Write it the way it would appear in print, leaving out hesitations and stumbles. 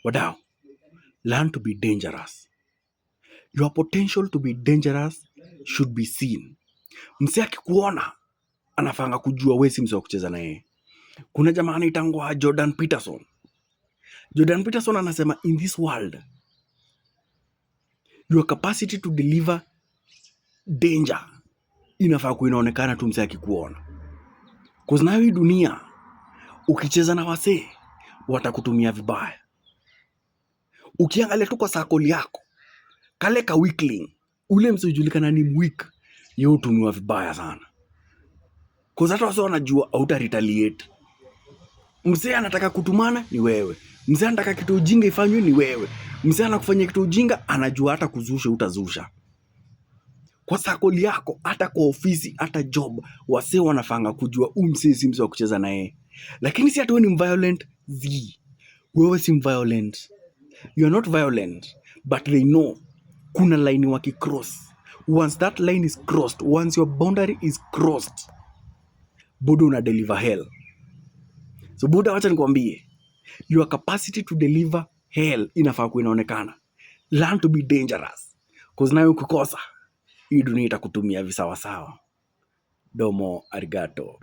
Wadau, learn to be dangerous. Your potential to be dangerous should be seen. Msee akikuona anafanga kujua wewe si msee wa kucheza na yeye. Kuna jamaa anaitangwa Jordan Peterson. Jordan Peterson anasema in this world your capacity to deliver danger inafaa kuinaonekana tu msee akikuona. Cause na hii dunia ukicheza na wasee watakutumia vibaya. Ukiangalia tu kwa circle yako, kale ka weakling, ule msee ujulikana ni weak, yeye hutumiwa vibaya sana. Cause hata wasee wanajua hauta retaliate. Msee anataka kutumana ni wewe. Msee anataka kitu ujinga ifanywe ni wewe. Msee anakufanyia kitu ujinga anajua hata kuzusha utazusha. Kwa circle yako, hata kwa ofisi, hata job, wasee wanafanga kujua msee si msee wa kucheza na yeye. Lakini si ati wewe ni violent, wewe si violent. You are not violent, but they know kuna line wakicross. Once that line is crossed, once your boundary is crossed, budo una deliver hell. So buda, wacha nikwambie, your capacity to deliver hell inafaa kuinaonekana. Learn to be dangerous. Cause nayo ukikosa, hii dunia itakutumia visawasawa. Domo arigato.